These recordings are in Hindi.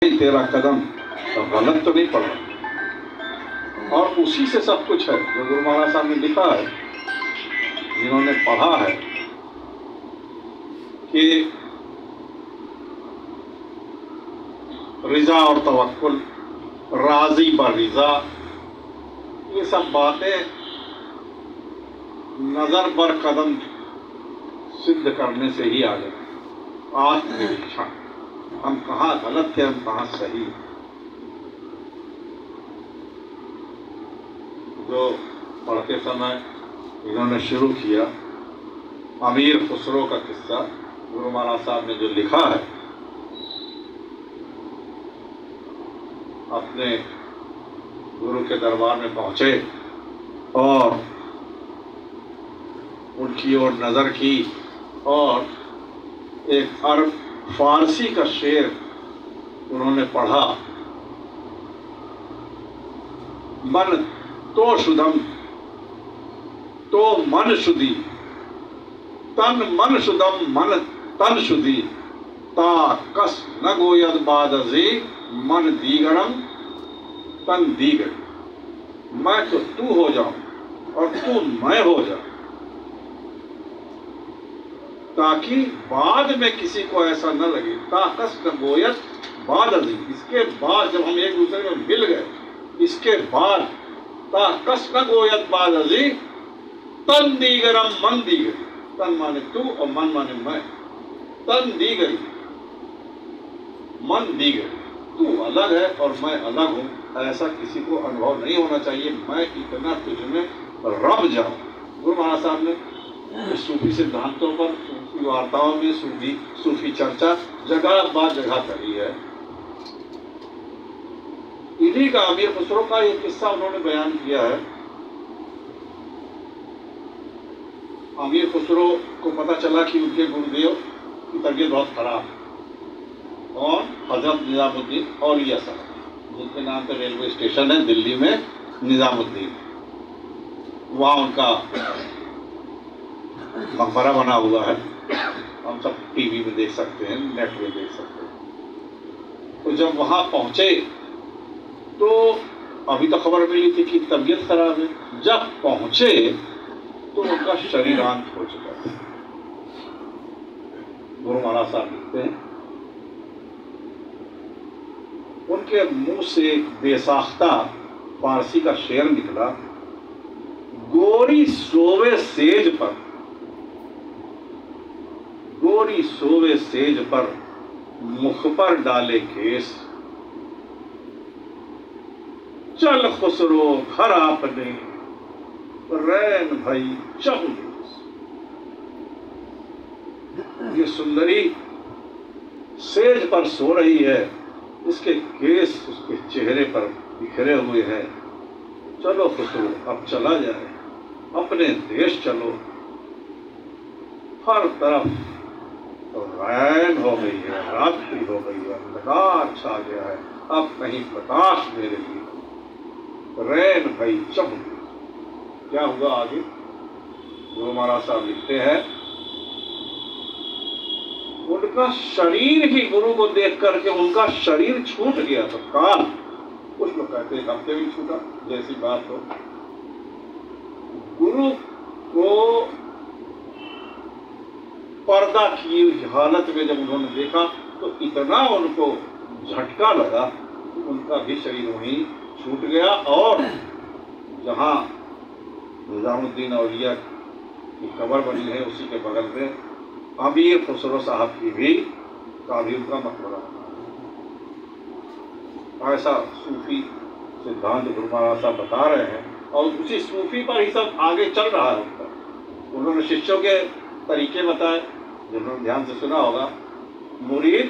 तेरा कदम तो गलत तो नहीं पड़ रहा। और उसी से सब कुछ है जो गुरु महाराज साहब ने लिखा है, जिन्होंने पढ़ा है कि रिजा और तवक्कुल, राजी बर रिजा, ये सब बातें नजर बर कदम सिद्ध करने से ही आ गए। आत्मनिरीक्षण, हम कहाँ गलत थे, हम कहाँ सही। जो पढ़ते समय इन्होंने शुरू किया अमीर खुसरो का किस्सा, गुरु महाराज साहब ने जो लिखा है, अपने गुरु के दरबार में पहुंचे और उनकी ओर नजर की और एक अरब फारसी का शेर उन्होंने पढ़ा, मन तो शुद्धम तो मन शुद्धि, तन मन शुद्धम मन तन शुद्धि, ता कस न गोयद बादजी मन दीगरम तन दीगर। मैं तो तू हो जाऊं और तू मैं हो जा, ताकि बाद में किसी को ऐसा न लगे। ताकस न गोयत बाद अजी, इसके बाद जब हम एक दूसरे में मिल गए, इसके बाद ताकस न गोयत बाद अजी तन दीगरम मन दीगर। तन माने तू और मन माने मैं। तन दीगरी मन दीगर, तू अलग है और मैं अलग हूं, ऐसा किसी को अनुभव नहीं होना चाहिए। मैं इतना तुझ में रब जाऊं। गुरु महाराज साहब ने सूफी सिद्धांतों पर, सूफी वार्ताओं में सूफी चर्चा जगह बाद जगह करी है। इन्हीं का अमीर खुसरो का एक किस्सा उन्होंने बयान किया है। अमीर खुसरो को पता चला कि उनके गुरुदेव की तबीयत बहुत खराब है और हजरत निजामुद्दीन औलिया साहब, जिनके नाम पर रेलवे स्टेशन है दिल्ली में, निजामुद्दीन, वहाँ उनका मकबरा बना हुआ है। हम सब टीवी में देख सकते हैं, नेट में देख सकते हैं। तो जब वहाँ पहुँचे तो अभी तो खबर मिली थी कि तबीयत खराब है। जब पहुँचे तो उनका शरीरांत हो चुका था। गुरु महाराज साहब लिखते हैं, उनके मुंह से एक बेसाख्ता फारसी का शेर निकला, गोरी सोवे सेज पर, गोरी सोवे सेज पर मुख पर डाले केस, चल खुसरो घर आपने रैन भई चहुदेस। ये सुंदरी सेज पर सो रही है, इसके केस उसके चेहरे पर बिखरे हुए हैं। चलो खुसरो अब चला जाए, अपने देश चलो। हर तरफ तो रैन हो गई है, रात्रि हो गई है, अंधकार छा गया है, अब कहीं प्रकाश मेरे लिए। रैन भाई चम, क्या हुआ आगे? गुरु महाराज साहब लिखते हैं, उनका शरीर ही गुरु को देख करके उनका शरीर छूट गया था काल। कुछ लोग कहते हैं हफ्ते भी छूटा, जैसी बात हो। गुरु को पर्दा की हालत में जब उन्होंने देखा तो इतना उनको झटका लगा कि उनका भी शरीर वहीं छूट गया। और जहाँ निजामुद्दीन औलिया की कब्र बनी है उसी के बगल में अमीर खुसरो साहब की भी उनका मकबरा। ऐसा सूफी सिद्धांत गुरु महाराज साहब बता रहे हैं और उसी सूफी पर ही सब आगे चल रहा है उनका। उन्होंने शिष्यों के तरीके बताए, जिन्होंने ध्यान से सुना होगा। मुरीद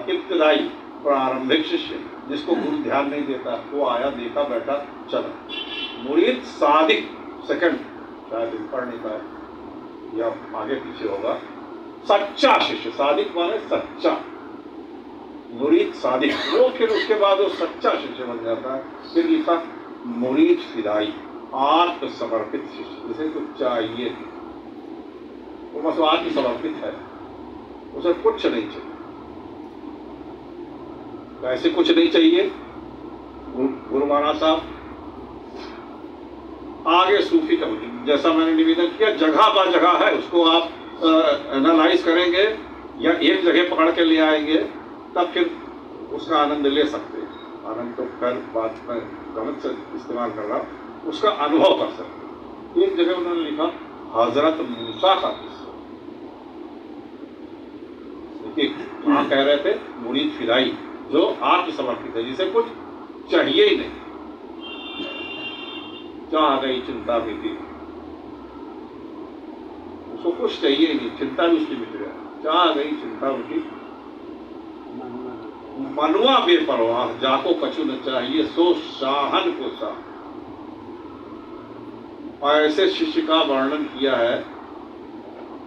इब्तिदाई प्रारंभिक शिष्य, जिसको गुरु ध्यान नहीं देता, वो आया, देखा, बैठा, चला। मुरीद सादिक सेकंड, शायद पढ़ नहीं पाए या आगे पीछे होगा। सच्चा शिष्य, सादिक माने सच्चा, मुरीद सादिक, वो फिर उसके बाद वो सच्चा शिष्य बन जाता है। फिर लिखा मुरीद फिदाई, आत्म समर्पित शिष्य, जिसे कुछ चाहिए, वो बस आत्म समर्पित है, उसे कुछ नहीं चाहिए। ऐसे कुछ नहीं चाहिए। गुरु महाराज साहब आगे सूफी का, जैसा मैंने निवेदन किया, जगह बा जगह है, उसको आप एनालाइज करेंगे या एक जगह पकड़ के ले आएंगे, तब फिर उसका आनंद ले सकते हैं। आनंद तो खैर बात में गलत से इस्तेमाल कर रहा, उसका अनुभव कर सकते हैं। एक जगह उन्होंने लिखा हजरत मूसा का किस्सा, वहां कह रहे थे मुरीद फिदाई जो आत्मसमर्पित है, जिसे कुछ चाहिए ही नहीं, चाह गई चिंता भी थी, उसको कुछ चाहिए ही नहीं, चिंता भी उसकी मिट गया, चाह गई चिंता उठी, मनवा बेपरवाह जाको कछु न चाहिए सो शाहन को सा। ऐसे शिष्य का वर्णन किया है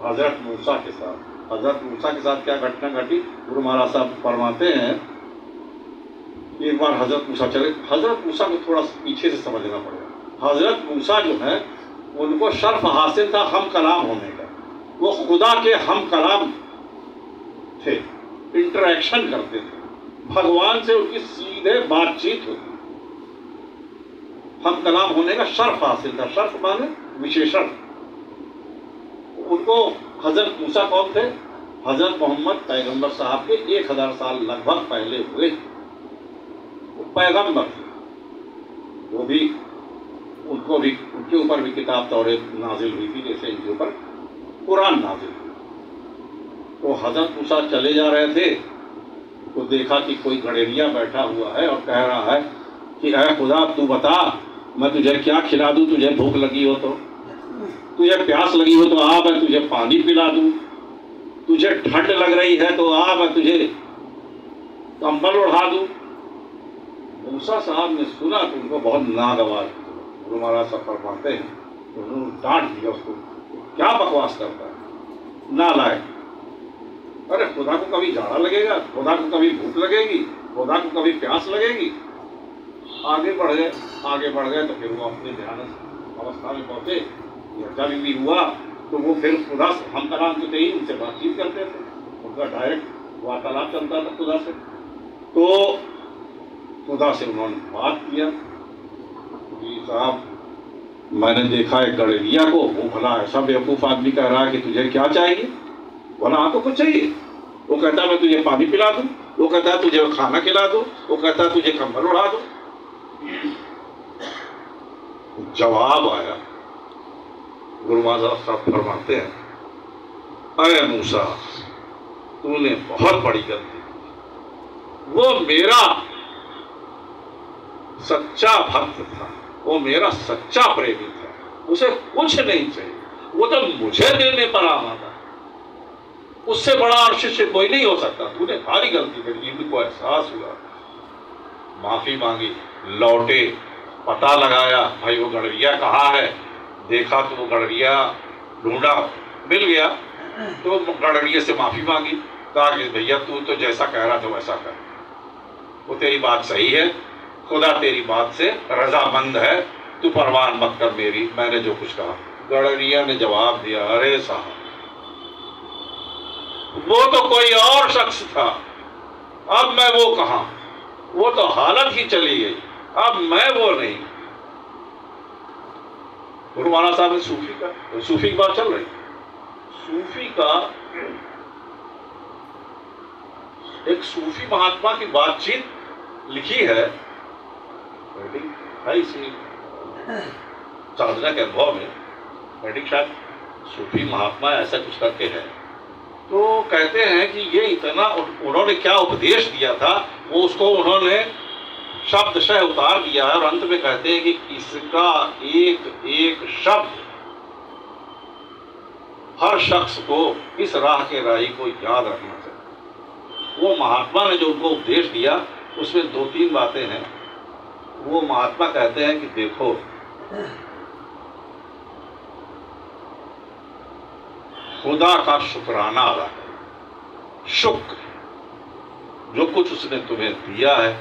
हजरत मूसा के साथ। हजरत मूसा के साथ क्या घटना घटी, गुरु महाराज साहब फरमाते हैं, एक बार हजरत मूसा चले, हजरत मूसा को थोड़ा पीछे से समझना पड़ेगा। हजरत मूसा जो है उनको शर्फ हासिल था हम कलाम होने का, वो खुदा के हम कलाम थे, इंटरेक्शन करते थे, भगवान से उनकी सीधे बातचीत होती, हम कलाम होने का शर्फ हासिल था। शर्फ माने विशेषण। उनको हजरत मूसा कौन थे, हजरत मोहम्मद पैगंबर साहब के 1000 साल लगभग पहले हुए पैगंबर, वो भी उनको भी उनके ऊपर भी किताब तौरेत नाजिल हुई थी, जैसे इनके ऊपर कुरान नाजिल हुई। तो हजरत मूसा चले जा रहे थे तो देखा कि कोई गड़ेरिया बैठा हुआ है और कह रहा है कि ऐ खुदा तू बता मैं तुझे क्या खिला दूं, तुझे भूख लगी हो तो, तुझे प्यास लगी हो तो आ मैं तुझे पानी पिला दूं, तुझे ठंड लग रही है तो आ मैं तुझे कंबल ओढ़ा दूं। मूसा साहब ने सुना तो उनको बहुत नागवार, गुरु महाराज साहब फरमाते हैं तो उन्होंने डांट दिया उसको, क्या बकवास करता है नालायक, अरे खुदा को कभी जाड़ा लगेगा, खुदा को कभी भूख लगेगी, खुदा को कभी प्यास लगेगी। आगे बढ़ गए तो फिर वो अपने ध्यान अवस्था में पहुंचे, जब भी हुआ तो वो फिर खुदा से हम कलाम तो ही उनसे बातचीत करते थे, उनका डायरेक्ट वार्तालाप चलता था खुदा से। तो खुदा से उन्होंने बात किया कि साहब मैंने देखा है गड़ेरिया को, वो भला ऐसा बेवकूफ़ आदमी कह रहा है कि तुझे क्या चाहिए, बोला आपको कुछ चाहिए, वो कहता मैं तुझे पानी पिला दूं, वो कहता तुझे खाना खिला दूं, वो कहता तुझे कंबल उड़ा दूं। जवाब आया, गुरु महाराज साहब फरमाते हैं, अरे मूसा तूने बहुत बड़ी गलती, वो मेरा सच्चा भक्त था, वो मेरा सच्चा प्रेमी था, उसे कुछ नहीं चाहिए, वो तो मुझे देने पर आना था, उससे बड़ा और शिष्य कोई नहीं हो सकता, तूने भारी गलती करी। इनको एहसास हुआ, माफी मांगी, लौटे, पता लगाया भाई वो गड़रिया कहाँ है, देखा तो वो गड़रिया ढूंढा, मिल गया तो गड़रिया से माफी मांगी, कहा कि भैया तू तो जैसा कह रहा था वैसा कर, वो तेरी बात सही है, खुदा तेरी बात से रजामंद है, तू परवाह मत कर मेरी, मैंने जो कुछ कहा। गड़रिया ने जवाब दिया, अरे साहब वो तो कोई और शख्स था, अब मैं वो कहां, वो तो हालत ही चली गई, अब मैं वो नहीं। गुरु महाराज साहब ने सूफी की बात चल रही, सूफी का एक सूफी महात्मा की बातचीत लिखी है इसी साधना के अनुभव में, शायद सूफी महात्मा ऐसा कुछ करके है। तो कहते हैं कि ये इतना उन्होंने क्या उपदेश दिया था, वो उसको उन्होंने शब्दशः उतार दिया है, और अंत में कहते हैं कि इसका एक एक शब्द हर शख्स को इस राह के राही को याद रखना चाहिए। वो महात्मा ने जो उनको उपदेश दिया उसमें 2-3 बातें हैं। वो महात्मा कहते हैं कि देखो खुदा का शुक्राना अदा करो, शुक्र जो कुछ उसने तुम्हें दिया है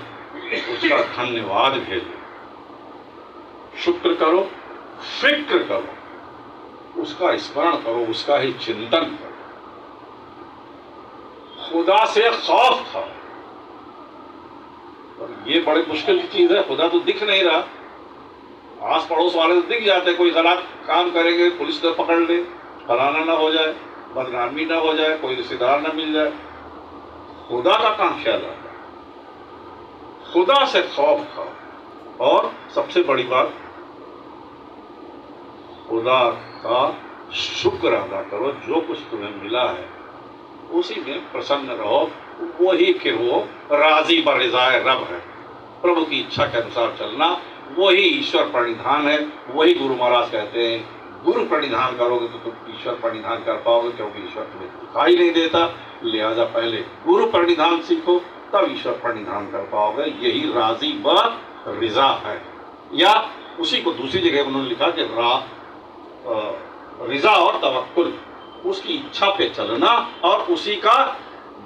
उसका धन्यवाद भेजो, शुक्र करो, फिक्र करो, उसका स्मरण करो, उसका ही चिंतन करो, खुदा से खौफ करो, ये बड़ी मुश्किल की चीज है। खुदा तो दिख नहीं रहा, आस पड़ोस वाले तो दिख जाते, कोई गलत काम करेंगे पुलिस न पकड़ ले, फलाना ना हो जाए, बदनामी ना हो जाए, कोई रिश्तेदार ना मिल जाए। खुदा का कहाँ ख्याल आता है? खुदा से खौफ खाओ। और सबसे बड़ी बात, खुदा का शुक्र अदा करो, जो कुछ तुम्हें मिला है उसी में प्रसन्न रहो। वही फिर वो राजी बरिजाए रब है। प्रभु की इच्छा के अनुसार चलना वही ईश्वर प्रणिधान है। वही गुरु महाराज कहते हैं, गुरु प्रणिधान करोगे तो तुम ईश्वर प्रणिधान कर पाओगे, क्योंकि ईश्वर तुम्हें दिखाई नहीं देता। लिहाजा पहले गुरु प्रणिधान सीखो, तब ईश्वर प्रणिधान कर पाओगे। यही राजी व रिजा है। या उसी को दूसरी जगह उन्होंने लिखा कि रिजा और तवक्कुल, उसकी इच्छा पे चलना और उसी का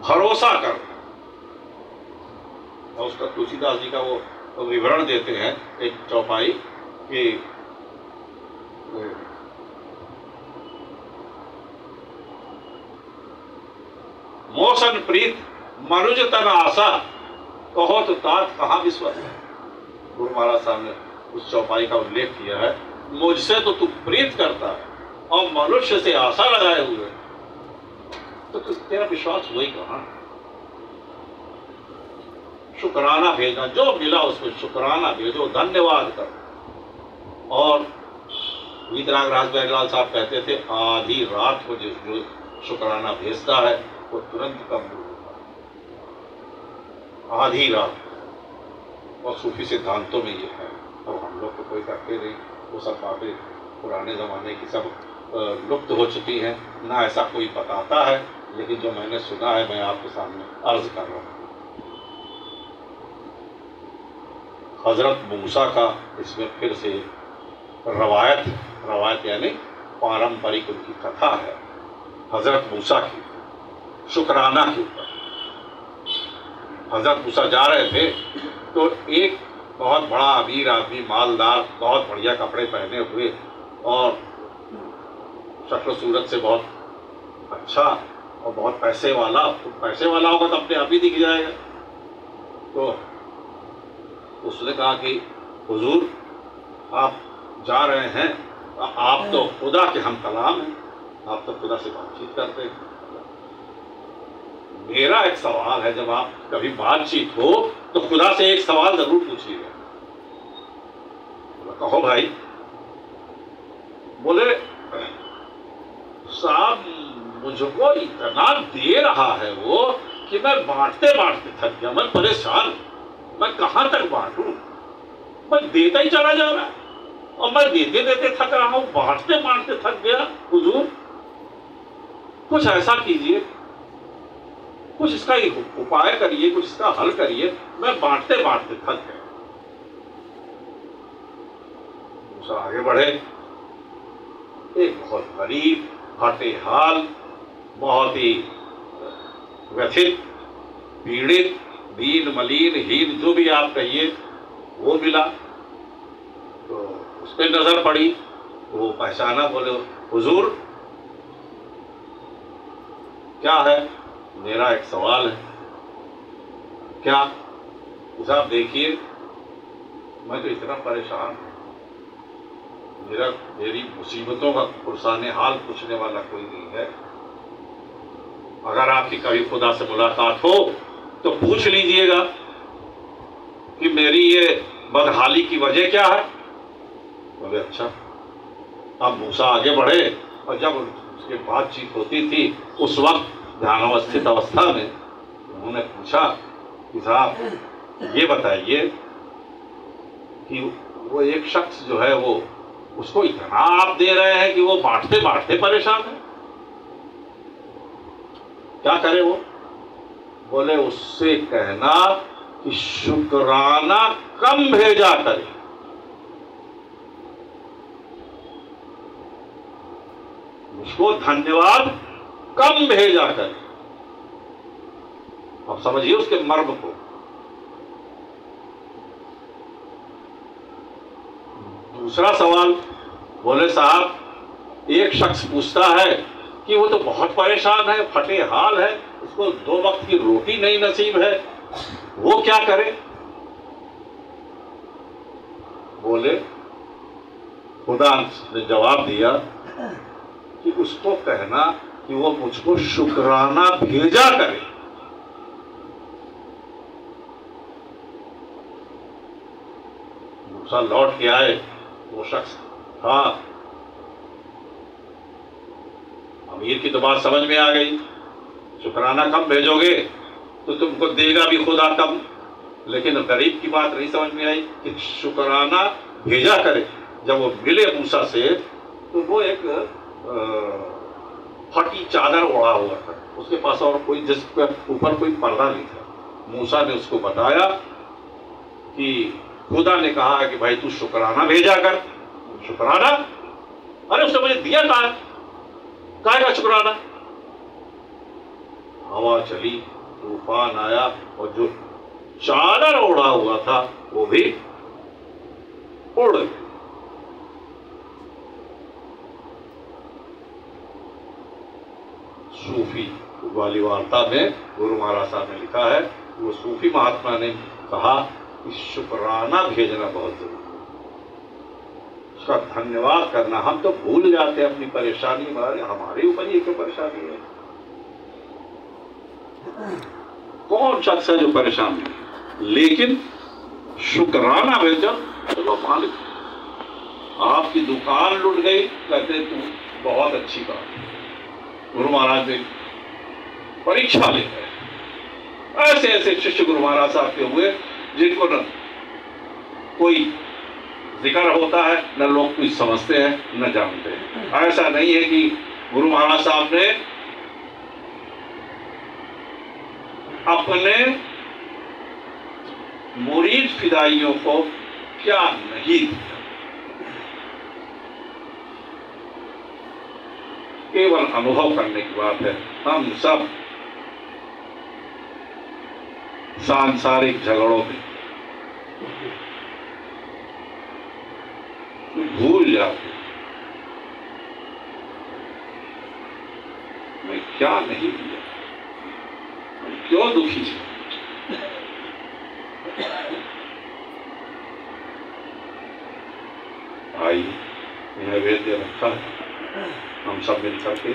भरोसा करना। और उसका तुलसीदास जी का वो विवरण देते हैं एक चौपाई कि मोसन प्रीत मनुज तन आशा, कहो तो तात कहाँ विश्वास है। गुरु महाराज साहब ने उस चौपाई का उल्लेख किया है, मुझसे तो तू प्रीत करता है और मनुष्य से आशा लगाए हुए, तो तेरा विश्वास हुआ ही कहाँ। शुक्राना भेजना, जो मिला उसमें शुक्राना भेजो, धन्यवाद करो। और वीतराग राज बैगलाल साहब कहते थे, आधी रात को जो शुक्राना भेजता है वो तुरंत कबूल होता है। आधी रात, और सूफी सिद्धांतों में ये है। और हम लोग तो कोई करते नहीं, वो सब बातें पुराने ज़माने की सब लुप्त हो चुकी हैं, ना ऐसा कोई बताता है। लेकिन जो मैंने सुना है मैं आपके सामने अर्ज कर रहा हूँ। हजरत मूसा का इसमें फिर से रवायत यानी पारंपरिक उनकी कथा है हजरत मूसा की, शुक्राना के ऊपर। हजरत मूसा जा रहे थे तो एक बहुत बड़ा अमीर आदमी, मालदार, बहुत बढ़िया कपड़े पहने हुए और शक्ल सूरत से बहुत अच्छा और बहुत पैसे वाला, तो पैसे वाला होगा तो अपने आप ही दिख जाएगा। तो उसने कहा कि हुजूर आप जा रहे हैं, आप तो खुदा के हम कलाम हैं, आप तो खुदा से बातचीत करते हैं। मेरा एक सवाल है, जब आप कभी बातचीत हो तो खुदा से एक सवाल जरूर पूछिएगा। कहो भाई। बोले साहब मुझको इतना दे रहा है वो कि मैं बांटते बांटते थक गया, मैं परेशान, मैं कहां तक बांटूं, मैं देता ही चला जा रहा है और मैं देते देते थक रहा हूं, बांटते बांटते थक गया। हुजूर कुछ ऐसा कीजिए, कुछ इसका उपाय करिए, कुछ इसका हल करिए, मैं बांटते बांटते थक गया। मूसा आगे बढ़े। एक बहुत गरीब, फटे हाल, बहुत ही व्यथित, पीड़ित, दीन मलीन, हीन, जो भी आप कहिए, वो मिला। तो उस पर नजर पड़ी, वो पहचाना। बोले हुजूर क्या है? मेरा एक सवाल है। क्या? साहब देखिए, मैं तो इतना परेशान हूं, मेरी मुसीबतों का पुरसाने हाल पूछने वाला कोई नहीं है। अगर आपकी कभी खुदा से मुलाकात हो तो पूछ लीजिएगा कि मेरी ये बदहाली की वजह क्या है। बोले अच्छा। अब मूसा आगे बढ़े और जब उसकी बातचीत होती थी उस वक्त ध्यानावस्थित अवस्था में उन्होंने पूछा कि साहब ये बताइए कि वो एक शख्स जो है वो, उसको इतना आप दे रहे हैं कि वो बांटते बांटते परेशान है, क्या करे वो? बोले उससे कहना कि शुक्राना कम भेजा करे। उसको धन्यवाद कम भेजा करे। अब समझिए उसके मर्म को। दूसरा सवाल, बोले साहब एक शख्स पूछता है कि वो तो बहुत परेशान है, फटे हाल है, उसको 2 वक्त की रोटी नहीं नसीब है, वो क्या करे? बोले, खुदा ने जवाब दिया कि उसको कहना कि वो मुझको शुक्राना भेजा करे। मूसा लौट के आए, वो शख्स था, अमीर की तो बात समझ में आ गई, शुक्राना कब भेजोगे तो तुमको देगा भी खुदा कब, लेकिन गरीब की बात नहीं समझ में आई कि शुक्राना भेजा करे। जब वो मिले मूसा से तो वो एक फटी चादर ओढ़ा हुआ था, उसके पास और कोई, जिसके ऊपर कोई पर्दा नहीं था। मूसा ने उसको बताया कि खुदा ने कहा कि भाई तू शुक्राना भेजा कर। शुक्राना? अरे उसने मुझे दिया कहा का शुक्राना? हवा चली, तूफान आया और जो चादर ओढ़ा हुआ था वो भी उड़ गई। सूफी वाली वार्ता में गुरु महाराज साहब ने लिखा है, वो सूफी महात्मा ने कहा कि शुक्राना भेजना बहुत जरूरी है, उसका धन्यवाद करना। हम तो भूल जाते हैं अपनी परेशानी, हमारे ऊपर ये क्यों परेशानी है? कौन शख्स है जो परेशान नहीं, लेकिन शुक्राना भेजो। चलो मालिक आपकी दुकान लुट गई, कहते तू बहुत अच्छी बात। गुरु महाराज ने परीक्षा ले गए। ऐसे ऐसे शिष्य गुरु महाराज साहब के हुए जिनको न कोई जिक्र होता है, न लोग कुछ समझते हैं न जानते हैं। ऐसा नहीं है कि गुरु महाराज साहब ने अपने मुरीद फिदाइयों को क्या नहीं दिया, केवल अनुभव करने की बात है। हम सब सांसारिक झगड़ों में भूल जाते, मैं क्या नहीं दिया, मैं क्यों दुखी थी। आई नैवेद्य रखा है, हम सब मिलकर के